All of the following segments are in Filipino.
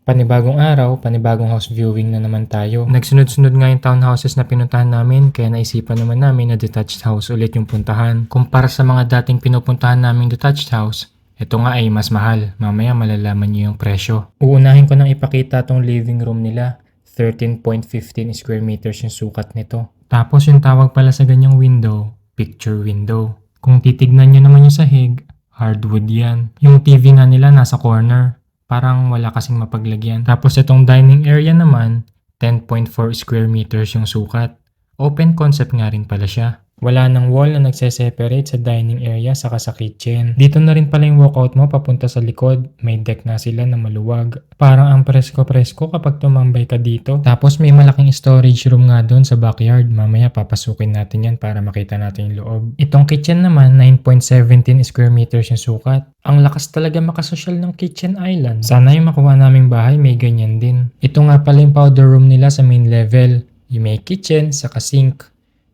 Panibagong araw, panibagong house viewing na naman tayo. Nagsunod-sunod nga yung townhouses na pinuntahan namin kaya naisipan naman namin na detached house ulit yung puntahan. Kumpara sa mga dating pinupuntahan naming detached house, ito nga ay mas mahal. Mamaya malalaman niyo yung presyo. Uunahin ko nang ipakita tong living room nila. 13.15 square meters yung sukat nito. Tapos yung tawag pala sa ganyang window, picture window. Kung titignan nyo naman yung sahig, hardwood yan. Yung TV nga nila nasa corner. Parang wala kasing mapaglagyan. Tapos itong dining area naman, 10.4 square meters yung sukat. Open concept nga rin pala siya. Wala nang wall na nagse-separate sa dining area saka sa kitchen. Dito na rin pala yung walkout mo papunta sa likod. May deck na sila na maluwag. Parang ang presko-presko kapag tumambay ka dito. Tapos may malaking storage room nga doon sa backyard. Mamaya papasukin natin yan para makita natin yung loob. Itong kitchen naman, 9.17 square meters yung sukat. Ang lakas talaga makasosyal ng kitchen island. Sana yung makuha naming bahay may ganyan din. Ito nga pala yung powder room nila sa main level. Yung may kitchen saka sink.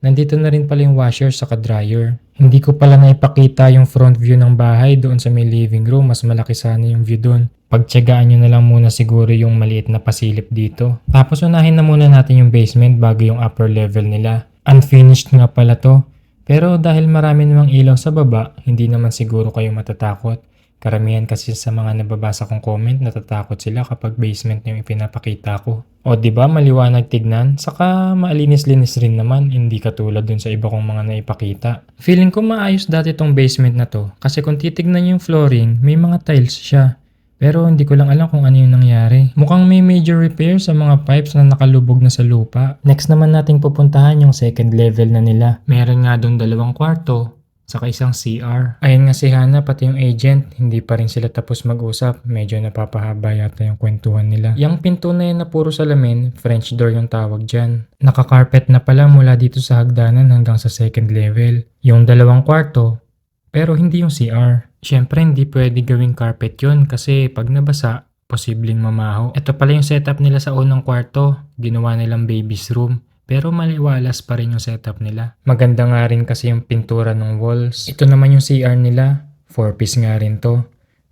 Nandito na rin pala yung washer saka dryer. Hindi ko pala naipakita yung front view ng bahay doon sa may living room. Mas malaki sana yung view doon. Pagtiyagaan nyo na lang muna siguro yung maliit na pasilip dito. Tapos unahin na muna natin yung basement bago yung upper level nila. Unfinished nga pala to. Pero dahil marami namang ilaw sa baba, hindi naman siguro kayo matatakot. Karamihan kasi sa mga nababasa kong comment, natatakot sila kapag basement yung ipinapakita ko. O diba maliwanag tignan, saka maalinis-linis rin naman, hindi katulad dun sa iba kong mga naipakita. Feeling ko maayos dati tong basement na to, kasi kung titignan yung flooring, may mga tiles siya. Pero hindi ko lang alam kung ano yung nangyari. Mukhang may major repair sa mga pipes na nakalubog na sa lupa. Next naman nating pupuntahan yung second level na nila. Meron nga dun 2 kwarto. Saka isang CR. Ayun nga si Hana pati yung agent, hindi pa rin sila tapos mag-usap. Medyo napapahaba yata yung kwentuhan nila. Yung pinto na yan na puro salamin, French door yung tawag dyan. Naka-carpet na pala mula dito sa hagdanan hanggang sa second level. Yung 2 kwarto, pero hindi yung CR. Siyempre hindi pwede gawing carpet yun kasi pag nabasa, posibleng mamaho. Ito pala yung setup nila sa unang kwarto. Ginawa nilang baby's room. Pero maliwalas pa rin yung setup nila. Maganda nga rin kasi yung pintura ng walls. Ito naman yung CR nila. 4-piece nga rin to.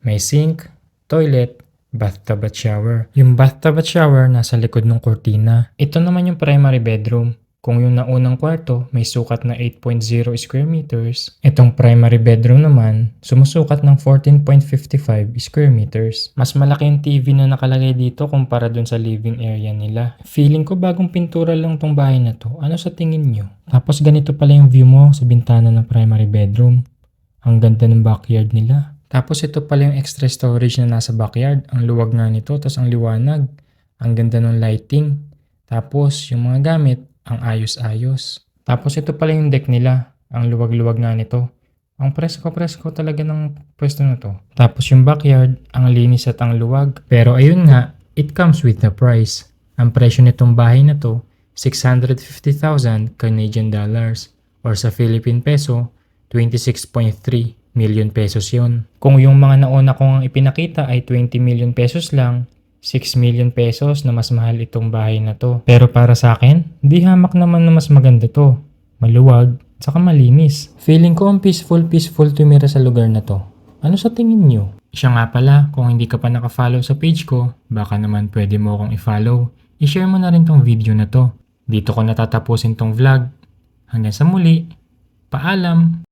May sink, toilet, bathtub at shower. Yung bathtub at shower nasa likod ng kurtina. Ito naman yung primary bedroom. Kung yung naunang kwarto may sukat na 8.0 square meters, itong primary bedroom naman sumusukat ng 14.55 square meters. Mas malaki yung TV na nakalagay dito kumpara dun sa living area nila. Feeling ko bagong pintura lang tong bahay na to. Ano sa tingin nyo? Tapos ganito pala yung view mo sa bintana ng primary bedroom. Ang ganda ng backyard nila. Tapos ito pala yung extra storage na nasa backyard. Ang luwag nga nito, tapos ang liwanag. Ang ganda ng lighting. Tapos yung mga gamit, ang ayos-ayos. Tapos ito pala yung deck nila. Ang luwag-luwag nga nito. Ang presko-presko talaga ng pwesto na to. Tapos yung backyard, ang linis at ang luwag. Pero ayun nga, it comes with the price. Ang presyo nitong bahay na to, 650,000 Canadian dollars. Or sa Philippine peso, 26.3 million pesos yun. Kung yung mga nauna kong ipinakita ay 20 million pesos lang, 6 million pesos na mas mahal itong bahay na to. Pero para sa akin, di hamak naman na mas maganda to. Maluwag, saka malinis. Feeling ko ang peaceful tumira sa lugar na to. Ano sa tingin nyo? Siya nga pala, kung hindi ka pa nakafollow sa page ko, baka naman pwede mo akong i-follow. I-share mo na rin tong video na to. Dito ko natatapusin tong vlog. Hanggang sa muli, paalam!